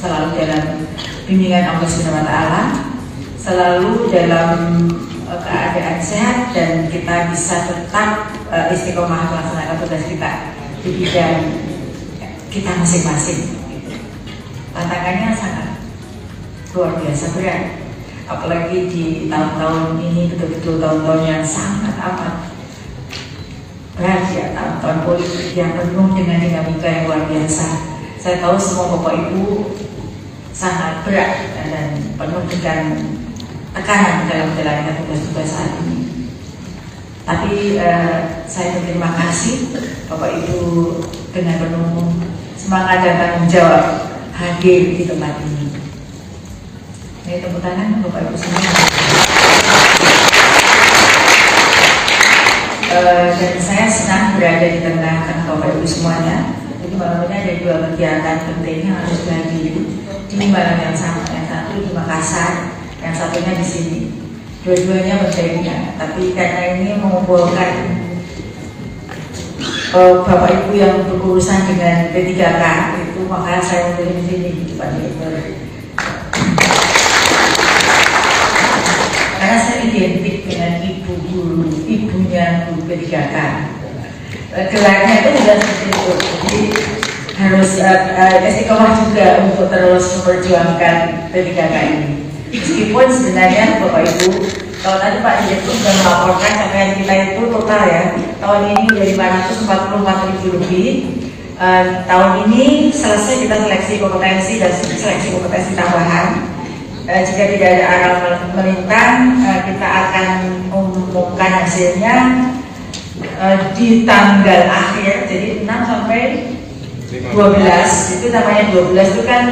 selalu dalam bimbingan Allah Subhanahu wa Ta'ala, selalu dalam keadaan sehat, dan kita bisa tetap istiqomah melaksanakan tugas kita di bidang kita masing-masing. Tantangannya sangat luar biasa berat, apalagi di tahun-tahun ini, betul-betul tahun-tahun yang sangat amat berat ya, tahun-tahun politik yang penuh dengan dinamika yang luar biasa. Saya tahu semua Bapak Ibu sangat berat dan penuh dengan tekanan dalam menjalankan tugas-tugas saat ini. Tapi saya berterima kasih Bapak Ibu dengan penuh semangat dan tanggung jawab hadir di tempat ini. Ini tepuk tangan Bapak Ibu semua. Dan saya senang berada di tengah Bapak Ibu semuanya. Jadi malam ini ada dua kegiatan penting yang harus dihadiri di malam yang sama. Yang satu di Makassar, yang satunya di sini. Dua-duanya berbeda, tapi karena ini mengumpulkan Bapak Ibu yang berurusan dengan P3K itu, maka saya memilih di sini di Pak Direktur. Karena saya identik dengan ibu guru, ibunya guru P3K. Gelarnya itu sudah seperti itu, jadi harus istiqomah juga untuk terus memperjuangkan P3K ini. Meskipun sebenarnya Bapak Ibu, kalau tadi Pak Direktur sudah melaporkan capaian kita itu total ya, tahun ini udah 544.000 lebih. Tahun ini selesai kita seleksi kompetensi dan seleksi kompetensi tambahan. Jika tidak ada arah melintang, kita akan mengumumkan hasilnya di tanggal akhir, jadi 6 sampai 12. Itu namanya 12 itu kan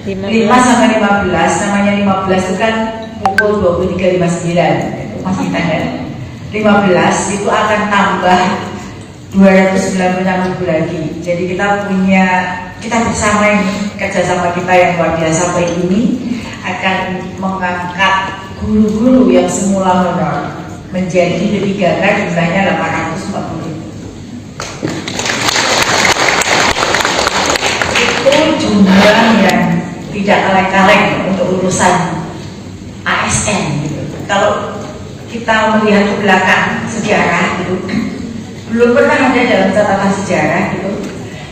5 sampai 15, namanya 15 itu kan pukul 23.59, itu masih tanggal 15, itu akan tambah 296.000 lagi. Jadi kita bersama ini, kerjasama kita yang luar biasa sampai ini akan mengangkat guru-guru yang semula honor menjadi P3K jumlahnya 840.000. Itu jumlah yang tidak kaleng-kaleng untuk urusan ASN gitu. Kalau kita melihat ke belakang sejarah gitu, belum pernah ada dalam catatan sejarah gitu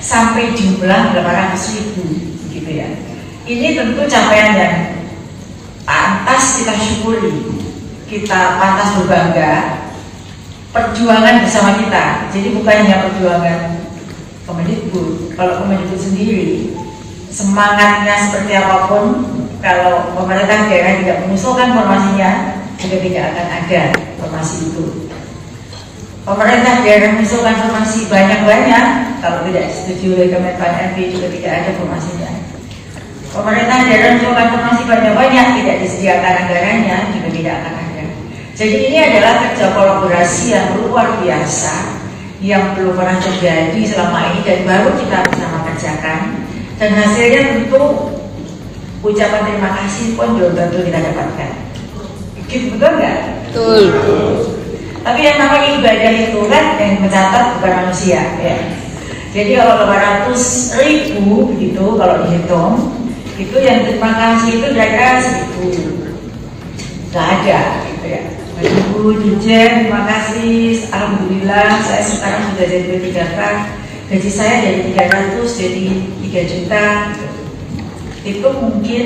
sampai jumlah 800.000 gitu ya. Ini tentu capaian yang pantas kita syukuri, kita pantas berbangga, perjuangan bersama kita. Jadi bukan hanya perjuangan Kemendikbud. Kalau Kemendikbud sendiri semangatnya seperti apapun, kalau pemerintah daerah tidak mengusulkan formasinya, juga tidak akan ada formasi itu. Pemerintah daerah mengusulkan formasi banyak-banyak, kalau tidak disetujui oleh Kemenpan RB juga tidak ada formasinya. Pemerintah daerah mengusulkan formasi banyak-banyak, tidak disediakan anggarannya, juga tidak akan ada. Jadi ini adalah kerja kolaborasi yang luar biasa, yang belum pernah terjadi selama ini dan baru kita bersama kerjakan. Dan hasilnya tentu ucapan terima kasih pun belum tentu kita dapatkan. Gitu, betul nggak? Betul. Tapi yang namanya ibadah itu kan yang mencatat bukan manusia ya. Jadi kalau 800.000 begitu kalau dihitung, itu yang terima kasih itu kira-kira 1.000. Nggak ada gitu ya. Ibu Dirjen, terima kasih. Alhamdulillah saya sekarang sudah jadi P3K. Gaji saya dari 300 jadi 3 juta. Itu mungkin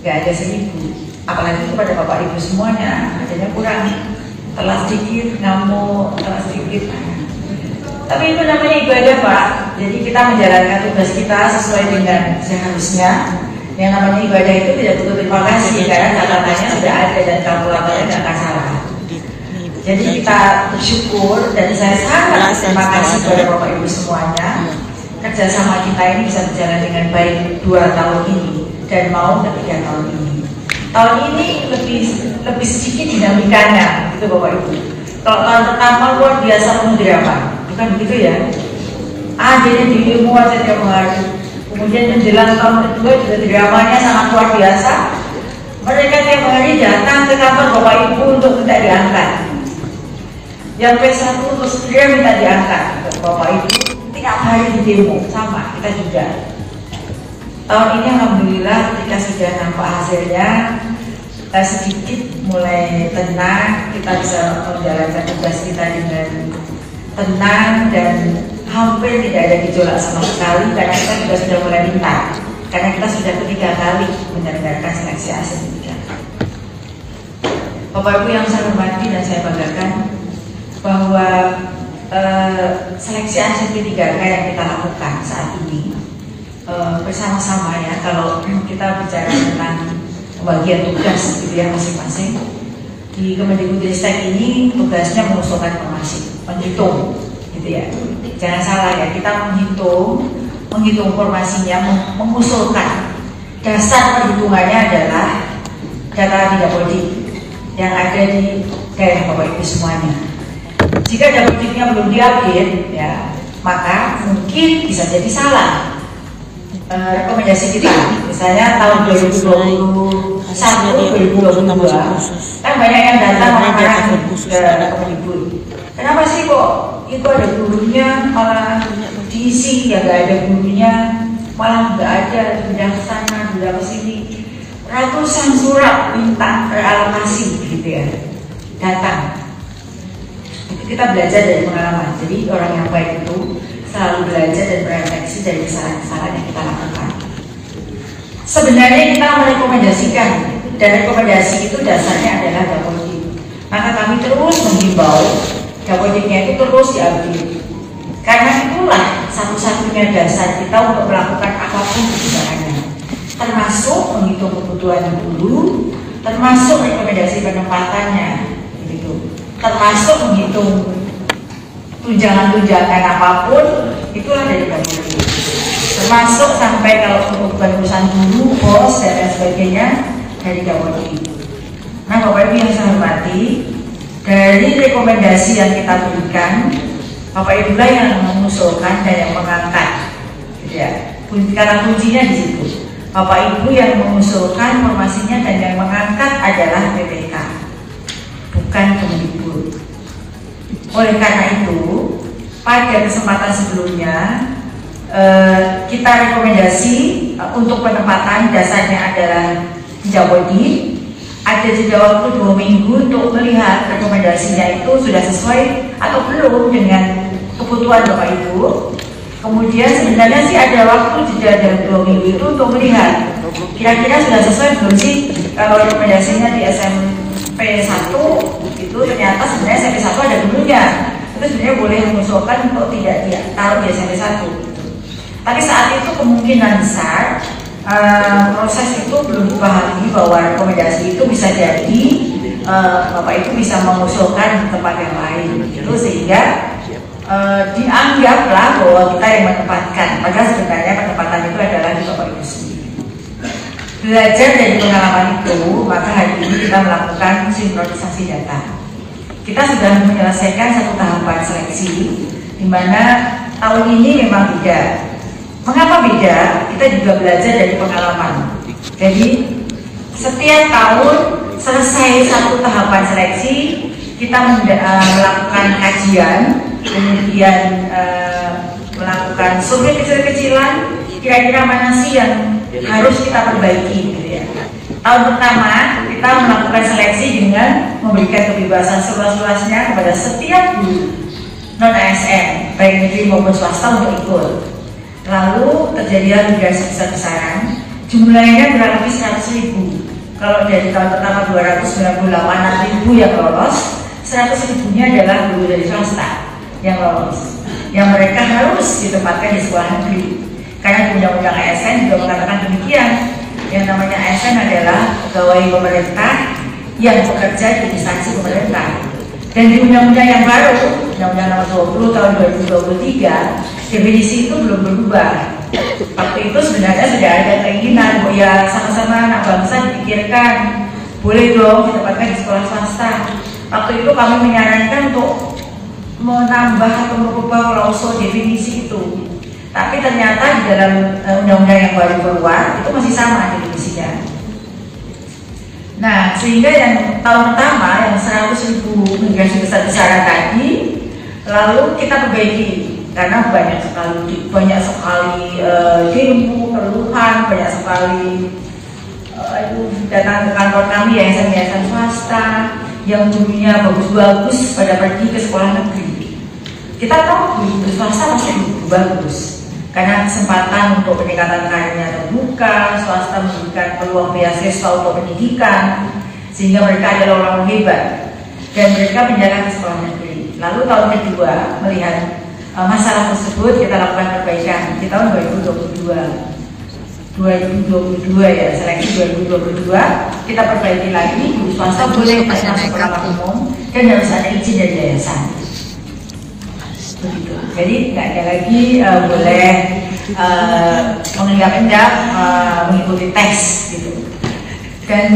nggak ada 1.000. Apalagi kepada Bapak Ibu semuanya, adanya kurang. Telah sedikit, ngamuk, telah sedikit. Tapi itu namanya ibadah Pak. Jadi kita menjalankan tugas kita sesuai dengan seharusnya. Yang namanya ibadah itu tidak butuh terima kasih, karena catatannya sudah ada dan kalkulatornya tidak akan salah. Jadi kita bersyukur dan saya sangat terima kasih kepada Bapak Ibu semuanya. Kerjasama kita ini bisa berjalan dengan baik 2 tahun ini dan mau ke 3 tahun ini. Tahun ini lebih sedikit dinamikanya, gitu Bapak Ibu. Kalau tahun pertama luar biasa penuh drama, bukan begitu ya? Jadi di ilmu aja tiap hari. Kemudian menjelang tahun kedua juga dramanya sangat luar biasa. Mereka tiap hari datang ke kantor Bapak Ibu untuk minta diangkat. Yang P1 terus segera minta diangkat. Bapak Ibu tiap hari di demo, sama kita juga. tahun ini alhamdulillah ketika sudah nampak hasilnya, sedikit mulai tenang, kita bisa menjalankan tugas kita dengan tenang dan hampir tidak ada gejolak sama sekali, karena kita juga sudah mulai pintar, karena kita sudah ketiga kali menyelenggarakan seleksi ASN3. Bapak Ibu yang saya hormati dan saya banggakan bahwa seleksi ASN3 yang kita lakukan saat ini bersama-sama ya, kalau kita bicara tentang pembagian tugas gitu ya masing-masing di Kemendikbudristek ini, tugasnya mengusulkan informasi, menghitung gitu ya, jangan salah ya, kita menghitung informasinya, mengusulkan. Dasar perhitungannya adalah data Dapodik yang ada di daerah Bapak Ibu semuanya. Jika Dapodiknya belum diupdate ya, maka mungkin bisa jadi salah rekomendasi kita. Misalnya tahun 2021, 2022 kan banyak yang datang marah-marah ke Kemendikbud. Kenapa sih kok itu ada gurunya malah diisi, ya nggak ada gurunya, malah nggak ada, pindah ke sana, pindah ke sini, ratusan surat minta realokasi gitu ya datang. Itu kita belajar dari pengalaman. Jadi orang yang baik itu selalu belajar dan berefleksi dari kesalahan-kesalahan yang kita lakukan. Sebenarnya kita merekomendasikan, dan rekomendasi itu dasarnya adalah Dapodik. Maka kami terus menghimbau Dapodiknya itu terus diupdate. Karena itulah satu-satunya dasar kita untuk melakukan apapun kebijakannya, termasuk menghitung kebutuhan guru, termasuk rekomendasi penempatannya, gitu. Termasuk menghitung tunjangan-tunjangan apapun, itulah dari Dapodik. Termasuk sampai kalau untuk urusan guru, bos dan lain sebagainya dari Dapodik. Nah, Bapak Ibu yang saya hormati, dari rekomendasi yang kita berikan, Bapak Ibu lah yang mengusulkan dan yang mengangkat, gitu ya. Karena kuncinya di situ. Bapak Ibu yang mengusulkan informasinya dan yang mengangkat adalah PPK, bukan Kemendikbud. Oleh karena itu, pada kesempatan sebelumnya kita rekomendasi untuk penempatan dasarnya adalah Dapodik. Ada jeda waktu 2 minggu untuk melihat rekomendasinya itu sudah sesuai atau belum dengan kebutuhan Bapak Ibu. Kemudian sebenarnya sih ada waktu jeda dalam 2 minggu itu untuk melihat kira-kira sudah sesuai belum sih kalau rekomendasinya di SMP 1 itu ternyata sebenarnya SMP 1 ada dulunya. Itu sebenarnya boleh mengusulkan untuk tidak ditaruh di SMP 1. Tapi saat itu kemungkinan besar proses itu belum dipahami bahwa rekomendasi itu bisa jadi Bapak Ibu bisa mengusulkan di tempat yang lain gitu, sehingga dianggaplah bahwa kita yang menempatkan, padahal sebenarnya penempatan itu adalah di Bapak Ibu sendiri. Belajar dari pengalaman itu, maka hari ini kita melakukan sinkronisasi data. Kita sudah menyelesaikan satu tahapan seleksi, di mana tahun ini memang beda. Mengapa beda? Kita juga belajar dari pengalaman. Jadi setiap tahun selesai satu tahapan seleksi, kita melakukan kajian, kemudian melakukan survei kecil-kecilan, kira-kira mana sih yang harus kita perbaiki gitu ya. Tahun pertama kita melakukan seleksi dengan memberikan kebebasan seluas-luasnya kepada setiap guru non-ASN, baik negeri maupun swasta untuk ikut. Lalu terjadilah migrasi besar-besaran, jumlahnya kurang lebih 100.000. Kalau dari tahun pertama 298.000 yang lolos, 100.000-nya adalah guru dari swasta yang lolos, yang mereka harus ditempatkan di sekolah negeri. Karena Undang-Undang ASN juga mengatakan demikian. Yang namanya ASN adalah pegawai pemerintah yang bekerja di instansi pemerintah. Dan di undang-undang yang baru, Undang-Undang Nomor 20 tahun 2023, definisi itu belum berubah. Waktu itu sebenarnya sudah ada keinginan, ya sama-sama anak bangsa dipikirkan, boleh dong ditempatkan di sekolah swasta. Waktu itu kami menyarankan untuk menambah atau merubah klausul definisi itu. Tapi ternyata di dalam undang-undang yang baru keluar itu masih sama definisinya. Nah, sehingga yang tahun pertama yang 100.000 migrasi besar-besaran tadi, lalu kita perbaiki karena banyak sekali demo, keluhan, banyak sekali datang ke kantor kami yayasan-yayasan swasta yang gurunya bagus-bagus pada pergi ke sekolah negeri. Kita tahu guru swasta pasti bagus karena kesempatan untuk peningkatan karirnya terbuka, swasta memberikan peluang beasiswa untuk pendidikan sehingga mereka adalah orang hebat dan mereka menjalankan sekolah negeri. Lalu tahun kedua melihat masalah tersebut kita lakukan perbaikan di tahun 2022 ya, seleksi 2022 kita perbaiki lagi, guru swasta boleh masuk sekolah umum dan harus ada izin dari yayasan. Begitu. Jadi nggak ada lagi boleh mengendap-endap mengikuti tes gitu. Dan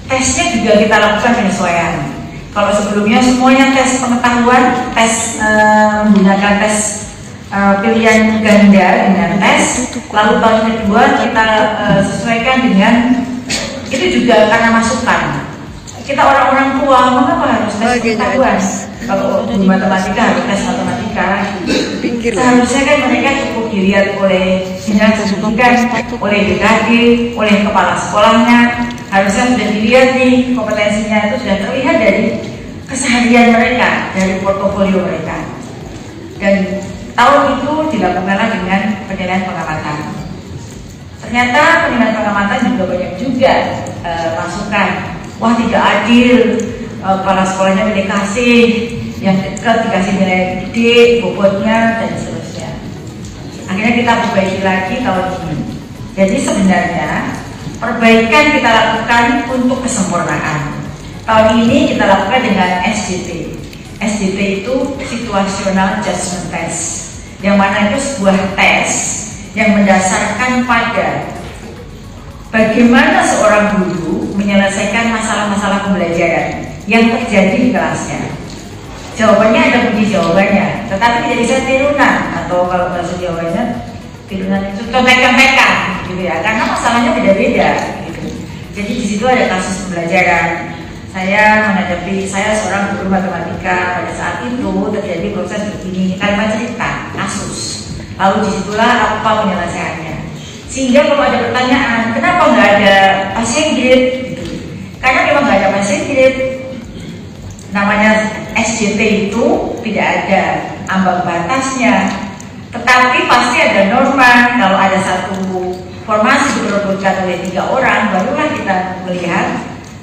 tesnya juga kita lakukan penyesuaian. Kalau sebelumnya semuanya tes pengetahuan, tes menggunakan tes pilihan ganda dengan tes, lalu tahun kedua kita sesuaikan dengan itu juga karena masukan. Kita orang-orang tua mengapa harus tes pengetahuan? Kalau di matematika harus tes matematika. Seharusnya kan mereka cukup dilihat oleh dinas pendidikan, oleh BKD, oleh kepala sekolahnya. Harusnya sudah dilihat nih kompetensinya itu sudah terlihat dari keseharian mereka, dari portofolio mereka. Dan tahun itu dilakukanlah dengan penilaian pengamatan. Ternyata penilaian pengamatan juga banyak juga masukan. Wah, tidak adil, kepala sekolahnya pilih kasih, yang dekat dikasih nilai gede, bobotnya dan seterusnya. Akhirnya kita perbaiki lagi tahun ini. Jadi sebenarnya perbaikan kita lakukan untuk kesempurnaan. Tahun ini kita lakukan dengan SJT. SJT itu Situational Judgment Test, yang mana itu sebuah tes yang mendasarkan pada bagaimana seorang guru menyelesaikan masalah-masalah pembelajaran yang terjadi di kelasnya. Jawabannya ada bunyi jawabannya, tetapi tidak bisa tirunan, atau kalau bahasa Jawanya tirunan itu contekan-contekan gitu ya, karena masalahnya beda-beda gitu. Jadi di situ ada kasus pembelajaran. Saya seorang guru matematika, pada saat itu terjadi proses begini, kalimat cerita, kasus. Lalu disitulah apa penyelesaiannya. Sehingga kalau ada pertanyaan, kenapa nggak ada passing grade? Gitu. Karena memang nggak ada passing grade. Namanya SJT itu tidak ada ambang batasnya, tetapi pasti ada norma. Kalau ada satu formasi diperebutkan oleh 3 orang, barulah kita melihat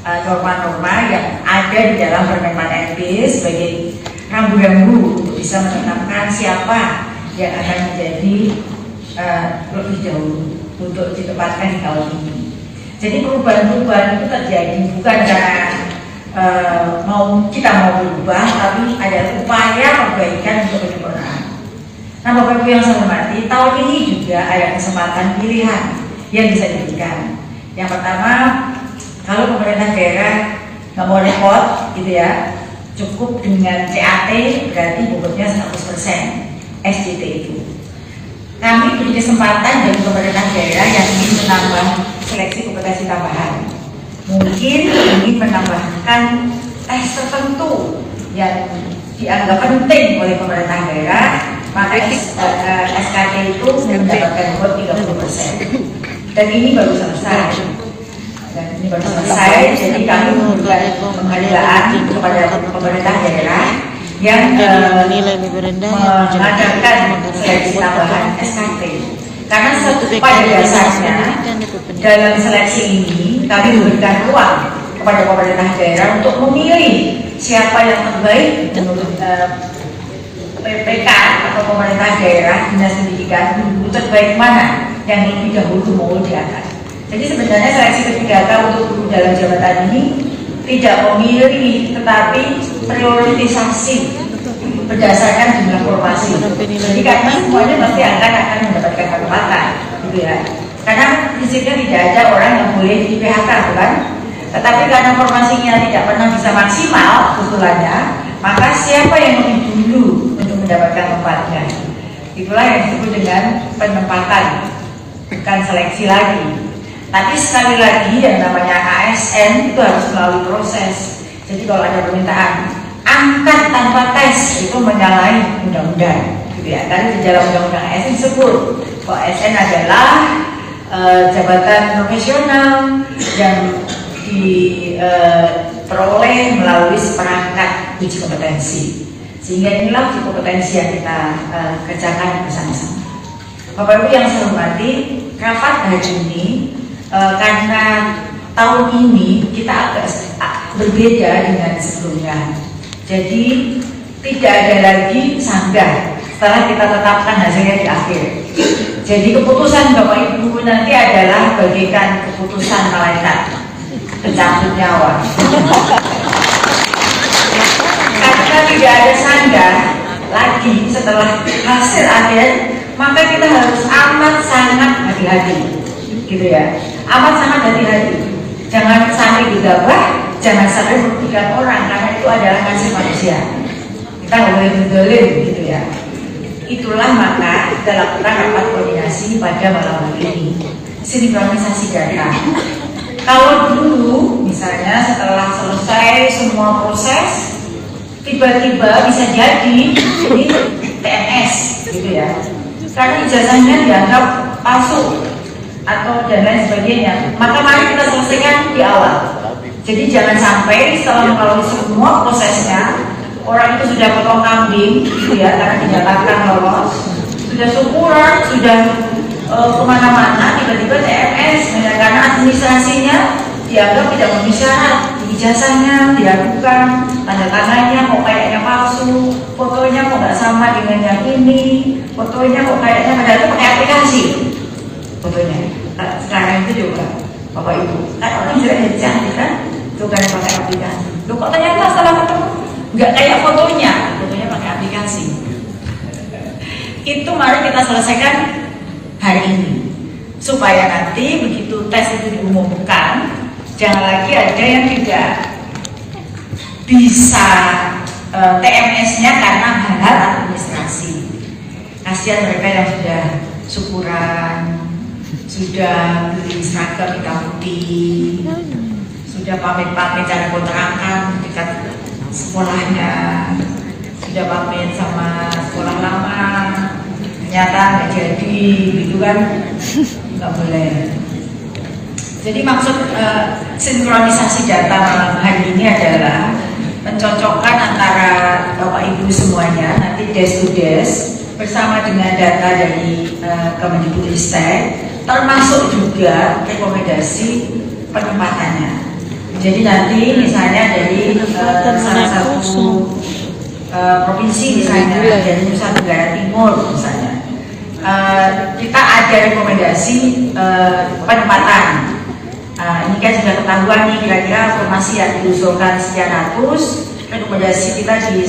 norma-norma yang ada di dalam Permenpan NB sebagai rambu-rambu untuk bisa menetapkan siapa yang akan menjadi lebih jauh untuk ditempatkan di tahun ini. Jadi perubahan-perubahan itu terjadi bukan karena kita mau berubah, tapi ada upaya perbaikan untuk penyempurnaan. Nah, Bapak Ibu yang saya hormati, tahun ini juga ada kesempatan pilihan yang bisa diberikan. Yang pertama, kalau pemerintah daerah nggak mau repot gitu ya, cukup dengan CAT, berarti bobotnya 100% SJT itu. Kami beri kesempatan bagi pemerintah daerah yang ingin menambah seleksi kompetensi tambahan, mungkin ingin menambahkan tes tertentu yang dianggap penting oleh pemerintah daerah, maka SKT itu mendapatkan bobot 30%. Dan ini baru selesai. Jadi kami memberikan penghargaan kepada pemerintah daerah yang mengadakan seleksi tambahan SKT. Karena pada dasarnya dalam seleksi ini kami memberikan ruang kepada pemerintah daerah untuk memilih siapa yang terbaik menurut PPK atau pemerintah daerah, dinas pendidikan, guru terbaik mana yang lebih dahulu mau diangkat. Jadi sebenarnya seleksi P3K untuk guru dalam jabatan ini tidak memilih, tetapi prioritisasi berdasarkan jumlah formasi. Jadi karena semuanya pasti akan mendapatkan kesempatan, gitu ya. Karena prinsipnya tidak ada orang yang boleh di PHK, bukan? Tetapi karena formasinya tidak pernah bisa maksimal usulannya, maka siapa yang lebih dulu untuk mendapatkan tempatnya? Itulah yang disebut dengan penempatan, bukan seleksi lagi. Tapi sekali lagi yang namanya ASN itu harus melalui proses. Jadi kalau ada permintaan angkat tanpa tes, itu menyalahi undang-undang. gitu ya. Karena di dalam undang-undang ASN disebut bahwa ASN adalah jabatan profesional yang diperoleh melalui seperangkat uji kompetensi. Sehingga inilah uji kompetensi yang kita kerjakan bersama-sama. Bapak Ibu yang saya hormati, rapat hari ini karena tahun ini kita agak berbeda dengan sebelumnya. Jadi tidak ada lagi sanggah setelah kita tetapkan hasilnya di akhir. Jadi keputusan Bapak Ibu nanti adalah bagaikan keputusan malaikat pencabut nyawa. Karena tidak ada sanggah lagi setelah hasil akhir, maka kita harus amat sangat hati-hati, gitu ya. Amat sangat hati-hati. Jangan sampai gegabah, jangan sampai merugikan orang, karena itu adalah hasil manusia. Kita nggak boleh mendolim, gitu ya. Itulah maka kita lakukan rapat koordinasi pada malam hari ini, sinkronisasi data. Kalau dulu, misalnya setelah selesai semua proses, tiba-tiba bisa jadi ini TNS, gitu ya. Karena ijazahnya dianggap palsu atau dan lain sebagainya. Maka mari kita selesaikan di awal. Jadi jangan sampai setelah melalui semua prosesnya, orang itu sudah potong kambing, gitu ya, karena dinyatakan lolos, sudah syukuran, sudah kemana-mana, tiba-tiba TNS karena administrasinya dianggap tidak memenuhi syarat, ijazahnya diragukan, tanda tangannya kok kayaknya palsu, fotonya kok nggak sama dengan yang ini, fotonya kok kayaknya padahal itu pakai aplikasi fotonya. Sekarang itu juga Bapak Ibu kan orang juga jadi cantik kan, itu kan pakai aplikasi. Loh kok ternyata setelah ketemu nggak kayak fotonya pakai aplikasi. Itu mari kita selesaikan hari ini supaya nanti begitu tes itu diumumkan, jangan lagi ada yang tidak bisa TMS-nya karena hal-hal administrasi. Kasihan mereka yang sudah syukuran, sudah beli seragam hitam putih, sudah pamit-pamit cari kontrakan dekat sekolahnya, sudah pamit sama sekolah lama, ternyata nggak jadi, gitu kan? Nggak boleh. Jadi maksud sinkronisasi data malam hari ini adalah mencocokkan antara Bapak Ibu semuanya nanti desk to desk bersama dengan data dari Kemendikbudristek, termasuk juga rekomendasi penempatannya. Jadi nanti misalnya dari salah satu provinsi misalnya dari Nusa Tenggara Timur misalnya, kita ada rekomendasi penempatan. Ini kan sudah ketahuan nih kira-kira formasi yang diusulkan sekian ratus, rekomendasi kita di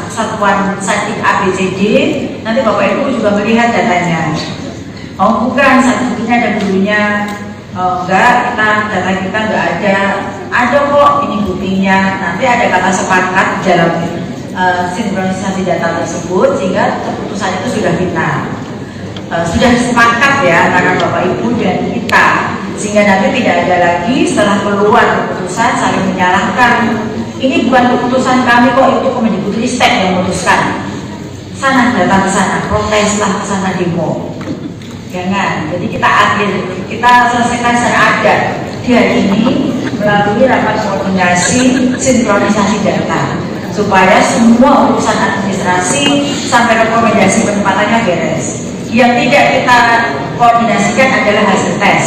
satuan sadik ABCD. Nanti Bapak Ibu juga melihat datanya. Oh bukan satunya dan dulunya, enggak, data kita enggak ada kok ini buktinya. Nanti ada kata sepakat dalam sinkronisasi data tersebut sehingga keputusan itu sudah final, sudah sepakat ya antara Bapak Ibu dan kita, sehingga nanti tidak ada lagi setelah keluar keputusan saling menyalahkan. Ini bukan keputusan kami kok, itu Kemendikbudristek yang memutuskan. Sana datang ke sana, proteslah ke sana, demo. Jangan. Jadi kita selesaikan secara adat di hari ini melalui rapat koordinasi sinkronisasi data supaya semua urusan administrasi sampai rekomendasi penempatannya beres. Yang tidak kita koordinasikan adalah hasil tes,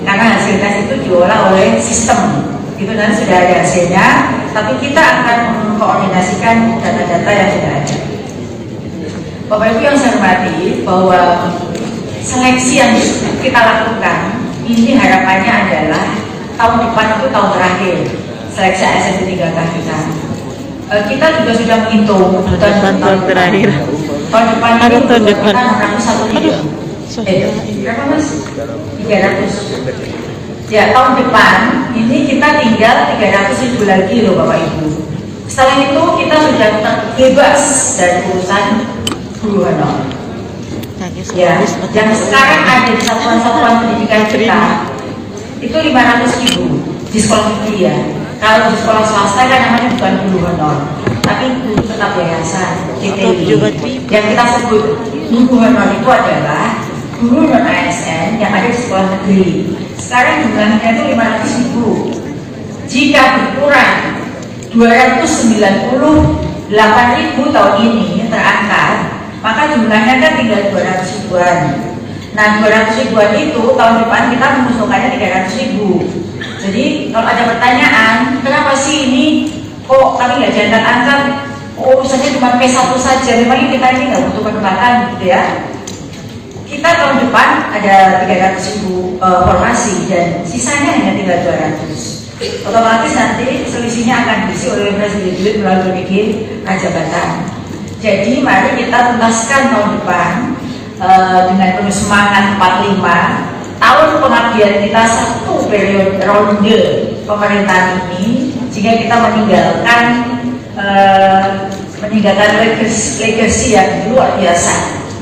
karena hasil tes itu diolah oleh sistem, itu nanti sudah ada hasilnya, tapi kita akan mengkoordinasikan data-data yang sudah ada. Bapak Ibu yang saya hormati, bahwa seleksi yang kita lakukan ini harapannya adalah tahun depan itu tahun terakhir seleksi ASN 3K kita. Kita juga sudah menghitung tahun terakhir. Tahun depan ini kita 601 ribu. Berapa mas? 300. Ya tahun depan ini kita tinggal 300 ribu lagi loh Bapak Ibu. Setelah itu kita sudah terbebas dari urusan guru honor. Ya, yang sekarang ada di satuan-satuan pendidikan kita itu 500 ribu di sekolah negeri ya. Kalau di sekolah swasta kan namanya bukan guru honor, tapi guru tetap yayasan TTI. Yang kita sebut guru honor itu adalah guru non ASN yang ada di sekolah negeri. Sekarang jumlahnya itu 500.000. Jika berkurang 298.000 tahun ini terangkat, maka jumlahnya kan tinggal 200 ribuan. Nah, 200 ribuan itu tahun depan kita mengusulkannya 300 ribu. Jadi kalau ada pertanyaan, kenapa sih ini kok kami nggak jangan angkat? Oh, urusannya cuma P1 saja. Memang kita ini nggak butuh perdebatan, gitu ya. Kita tahun depan ada 300 ribu formasi dan sisanya hanya tinggal 200. Otomatis nanti selisihnya akan diisi oleh Presiden melalui BPG Rajabatan. Jadi mari kita tuntaskan tahun depan dengan penuh semangat 45 tahun pengabdian kita, satu periode ronde pemerintahan ini, sehingga kita meninggalkan legacy yang luar biasa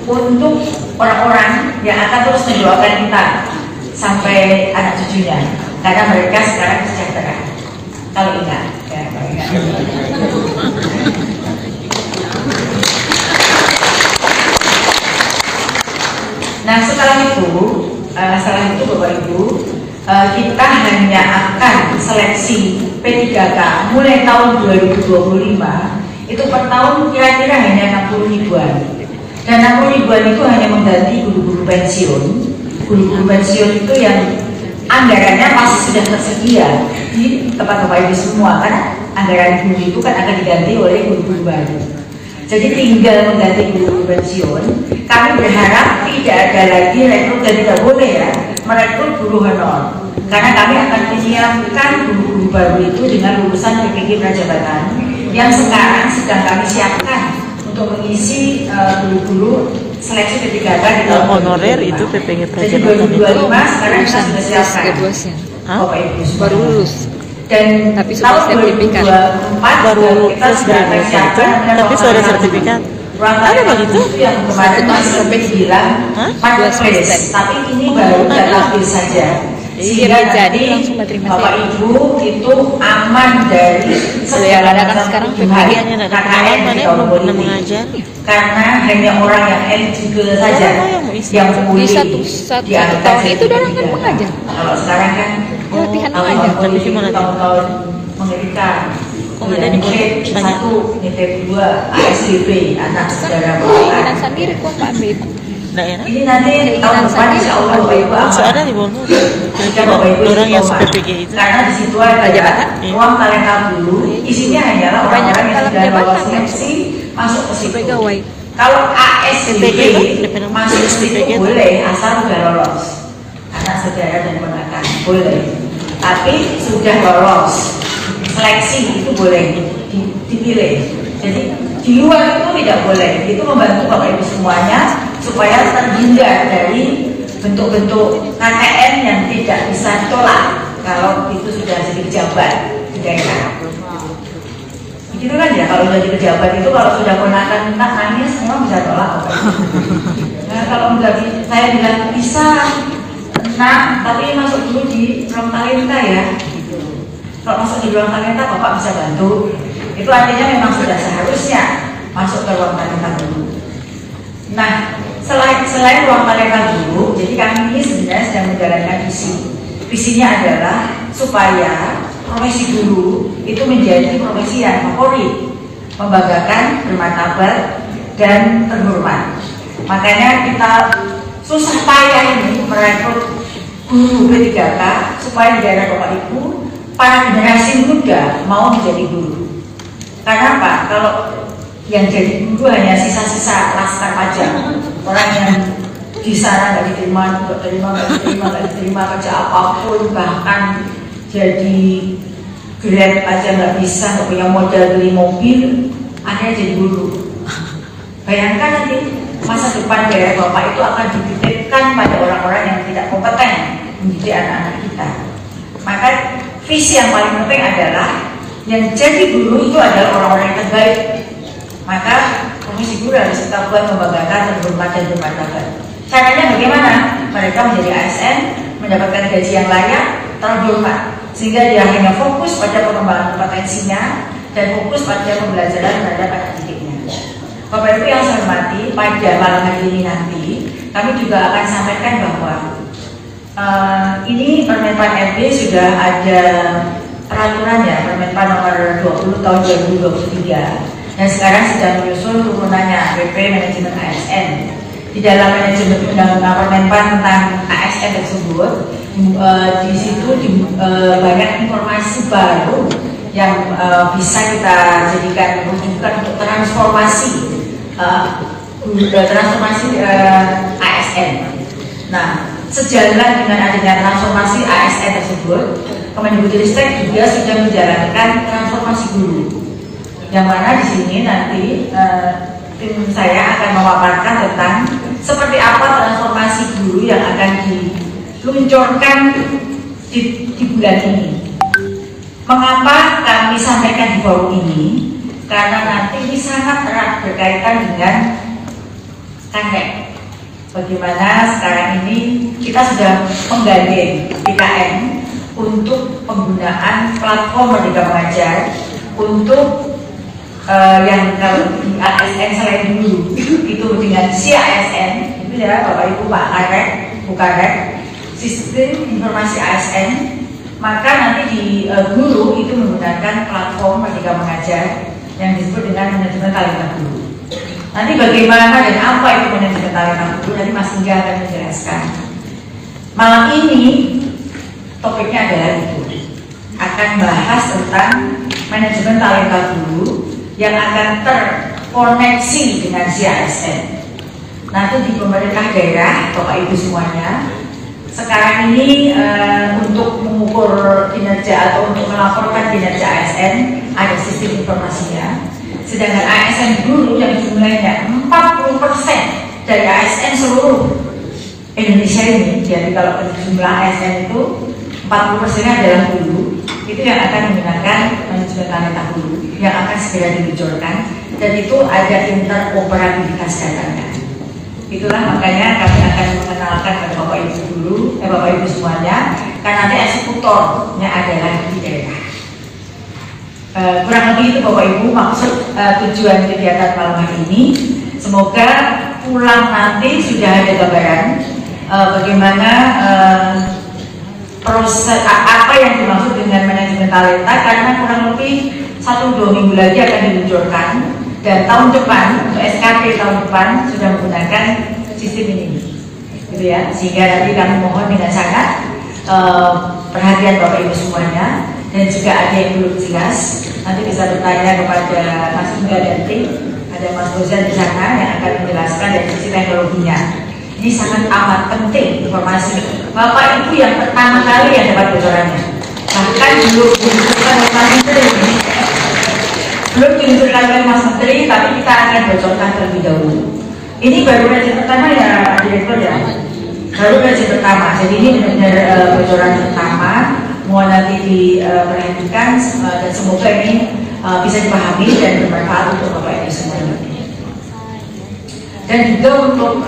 untuk orang-orang yang akan terus mendoakan kita sampai anak cucunya, karena mereka sekarang sejahtera. Kalau ingat, ya, kalau ingat. Nah, setelah itu Bapak Ibu, kita hanya akan seleksi P3K mulai tahun 2025 itu per tahun kira-kira hanya 60 ribuan. Dan 60 ribuan itu hanya mengganti guru-guru pensiun. Guru-guru pensiun itu yang anggarannya pasti sudah tersedia di tempat Bapak Ibu semua, karena anggaran guru itu kan akan diganti oleh guru-guru baru. Jadi tinggal mengganti guru pensiun. Kami berharap tidak ada lagi rekrut, dan tidak boleh ya merekrut guru honor, karena kami akan menyiapkan guru-guru baru itu dengan lulusan PPG Prajabatan yang sekarang sedang kami siapkan untuk mengisi guru-guru seleksi P3K di tahun honorer itu PPG Prajabatan. Prajabatan Jadi 2025 sekarang kita sudah siapkan Bapak Ibu baru lulus. Dan tapi sudah sertifikat, baru kita sudah siapkan, tapi sudah sertifikat. Ada begitu? Yang kemarin Mas Robin bilang marketplace, tapi ini baru tampil saja. Sehingga nanti Bapak Ibu itu aman dari segala macam sekarang KKN di tahun politik. Karena hanya orang yang eligible saja yang boleh di tahun itu orang kan mengajar. Kalau sekarang kan latihan mengajar. Tahun-tahun mengerikan. Ada di satu, NITEP 2, ASDB, anak saudara keinginan sendiri kok Pak Beb. Ini nanti tahun depan insya Allah Bapak Ibu ada di bawah orang yang PPG itu. Karena di situ ada ruang talenta dulu, isinya hanyalah orang-orang yang sudah lolos seleksi masuk ke situ. Kalau ASDB masuk ke situ boleh asal sudah lolos, anak saudara dan ponakan boleh. Tapi sudah lolos seleksi itu boleh dipilih. Jadi di luar itu tidak boleh. Itu membantu Bapak Ibu semuanya supaya terhindar dari bentuk-bentuk KKN yang tidak bisa ditolak kalau itu sudah jadi pejabat di daerah. Begitu kan ya, kalau sudah jadi pejabat itu kalau sudah ponakan minta nangis semua bisa tolak. Nah, kalau enggak, saya bilang bisa, nah tapi masuk dulu di ruang talenta ya. Kalau masuk di ruang talenta Bapak bisa bantu. Itu artinya memang sudah seharusnya masuk ke ruang talenta dulu. Nah, selain ruang talenta dulu, jadi kami ini sebenarnya sedang menjalankan visinya adalah supaya profesi guru itu menjadi profesi yang favorit, membanggakan, bermartabat, dan terhormat. Makanya kita susah payah ini merekrut guru P3K supaya di daerah Bapak Ibu para generasi muda mau menjadi guru. Karena apa? Kalau yang jadi guru hanya sisa-sisa laskar pajak, orang yang di sana nggak diterima, nggak diterima kerja apapun, bahkan jadi Grab aja nggak bisa, nggak punya modal beli mobil, akhirnya jadi guru. Bayangkan nanti masa depan daerah Bapak itu akan dititipkan pada orang-orang yang tidak kompeten mendidik anak-anak kita. Maka visi yang paling penting adalah yang jadi guru itu adalah orang-orang yang terbaik. Maka profesi guru harus kita buat membanggakan, terhormat, dan bermartabat. Caranya bagaimana? Mereka menjadi ASN, mendapatkan gaji yang layak, terhormat, sehingga dia hanya fokus pada pengembangan kompetensinya dan fokus pada pembelajaran terhadap pada titiknya. Bapak Ibu yang saya hormati, pada malam hari ini nanti kami juga akan sampaikan bahwa ini Permenpan RB sudah ada peraturan ya, Permenpan nomor 20 tahun 2023 dan sekarang sedang menyusun turunannya PP Manajemen ASN. Di dalam manajemen undang-undang Permenpan tentang ASN tersebut, di situ banyak informasi baru yang bisa kita jadikan rujukan untuk transformasi ASN. Nah, sejalan dengan adanya transformasi ASN tersebut, Kemendikbudristek juga sudah menjalankan transformasi guru. Yang mana di sini nanti tim saya akan memaparkan tentang seperti apa transformasi guru yang akan diluncurkan di bulan ini. Mengapa kami sampaikan di forum ini? Karena nanti ini sangat erat berkaitan dengan Kanrek. Bagaimana sekarang ini kita sudah menggandeng PKN untuk penggunaan platform Merdeka Mengajar untuk yang kalau di ASN selain dulu itu dengan CASN itu ya Bapak Ibu Pak Karek, Bu Karek, sistem informasi ASN. Maka nanti di guru itu menggunakan platform Merdeka Mengajar yang disebut dengan manajemen talenta guru. Nanti bagaimana dan apa itu manajemen talenta guru nanti Mas Hingga akan menjelaskan. Malam ini topiknya adalah itu, akan bahas tentang manajemen talenta guru yang akan terkoneksi dengan CASN. Nanti di pemerintah daerah Bapak Ibu semuanya sekarang ini untuk mengukur kinerja atau untuk melaporkan kinerja ASN ada sistem informasinya. Sedangkan ASN dulu yang jumlahnya 40% dari ASN seluruh Indonesia ini, jadi kalau jumlah ASN itu 40% adalah guru, itu yang akan menggunakan manajemen talenta guru yang akan segera diluncurkan dan itu ada interoperabilitas datanya. Itulah makanya kami akan mengenalkan kepada Bapak Ibu dulu, Bapak Ibu semuanya, karena nanti eksekutornya adalah di daerah. Kurang lebih itu Bapak Ibu maksud tujuan kegiatan malam hari ini. Semoga pulang nanti sudah ada gambaran bagaimana proses apa yang dimaksud dengan manajemen talenta, karena kurang lebih 1-2 minggu lagi akan diluncurkan. Dan tahun depan, untuk SKP tahun depan sudah menggunakan sistem ini, gitu ya. Sehingga nanti kami mohon dengan sangat perhatian Bapak Ibu semuanya, dan juga ada yang belum jelas, nanti bisa bertanya kepada Mas Hingga dan tim, ada Mas Bozan di sana yang akan menjelaskan dari sisi teknologinya. Ini sangat amat penting informasi. Bapak Ibu yang pertama kali yang dapat bocorannya, bahkan belum diluncurkan oleh Mas Menteri. Belum diluncurkan oleh Mas Menteri, tapi kita akan bocorkan terlebih dahulu. Ini baru versi pertama ya, Direktur ya. Baru versi pertama. Jadi ini benar-benar bocoran pertama. Mohon nanti diperhatikan dan semoga ini bisa dipahami dan bermanfaat untuk Bapak Ibu semuanya. Dan juga untuk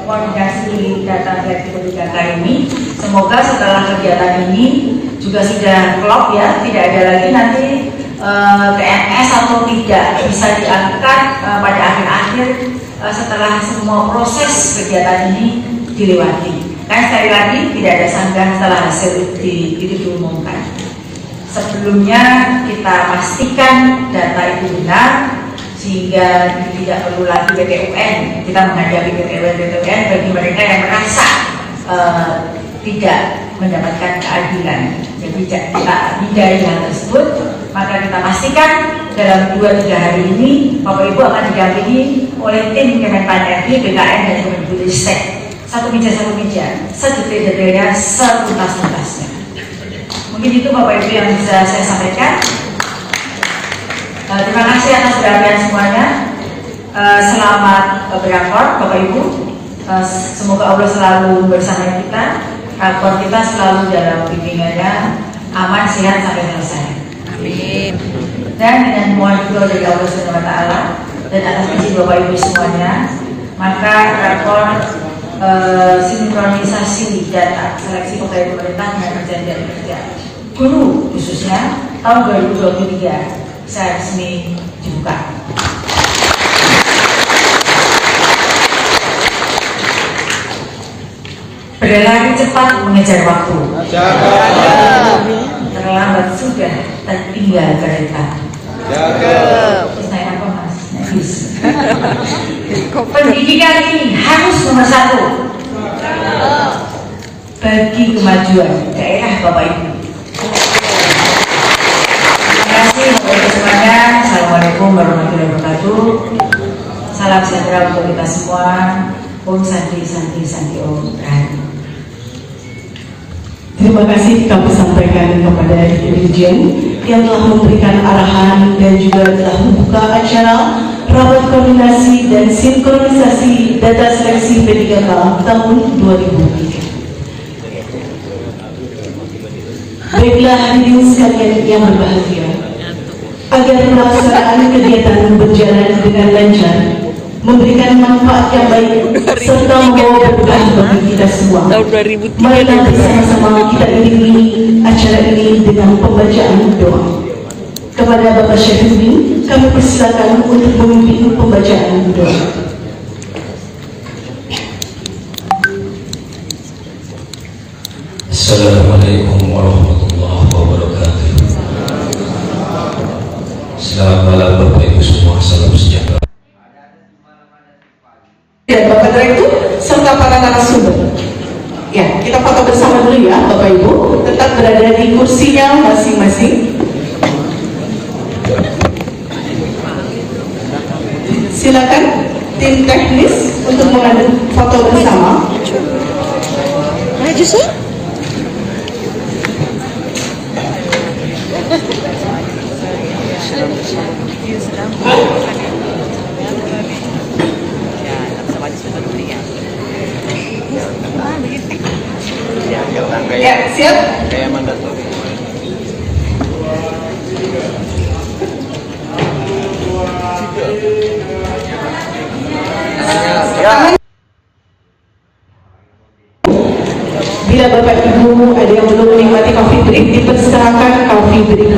koordinasi data data ini, semoga setelah kegiatan ini juga sudah klop ya, tidak ada lagi nanti PNS atau tidak bisa diangkat pada akhir-akhir setelah semua proses kegiatan ini dilewati. Kan sekali lagi tidak ada sanggah setelah hasil itu diumumkan. Sebelumnya kita pastikan data itu benar sehingga tidak perlu lagi BPUN. Kita menghadapi BPUN bagi mereka yang merasa tidak mendapatkan keadilan. Jadi kita hindari hal tersebut. Maka kita pastikan dalam 2-3 hari ini Bapak Ibu akan didampingi oleh tim Kemenpan RB, BKN dan Kemendikbudristek. Satu meja, sedetil-detilnya, setuntas-tuntasnya. Mungkin itu Bapak Ibu yang bisa saya sampaikan. Terima kasih atas perhatian semuanya. Selamat berakor Bapak Ibu. Semoga Allah selalu bersama kita. Rakor kita selalu dalam bimbingannya aman, sehat sampai selesai. Amin. Dan dengan mohon doa dari Allah Subhanahu wa taala dan atas izin Bapak Ibu semuanya, maka rakor sinkronisasi data seleksi pegawai pemerintah dengan perjanjian kerja guru khususnya tahun 2023 bisa resmi dibuka. Berlari cepat mengejar waktu. Terlambat sudah tertinggal kereta. Terus naik apa mas? Naik bis. Pendidikan ini harus nomor 1 bagi kemajuan daerah Bapak Ibu. Terima kasih Bapak Ibu semuanya. Assalamualaikum warahmatullahi wabarakatuh. Salam sejahtera untuk kita semua. Om Santi Santi Santi Om Rahayu. Terima kasih kami sampaikan kepada Dirjen yang telah memberikan arahan dan juga telah membuka acara rapat koordinasi dan sinkronisasi data seleksi P3K tahun 2003. Baiklah hadirin sekalian yang berbahagia, agar pelaksanaan kegiatan berjalan dengan lancar, memberikan manfaat yang baik serta membawa berkah bagi kita semua. Marilah bersama-sama kita iringi acara ini dengan pembacaan doa. Kepada Bapak Syafiuddin, kami persilakan untuk memimpin pembacaan doa. Assalamualaikum warahmatullahi wabarakatuh. Selamat malam Bapak Ibu semua, salam sejahtera. Ya, Bapak Direktur serta para narasumber. Ya, kita foto bersama dulu ya, Bapak Ibu. Tetap berada di kursinya masing-masing. Silakan tim teknis untuk mengambil foto bersama. Maju sih. Ya, siap? Bila Bapak Ibu ada yang belum menikmati coffee break, dipersilakan coffee break.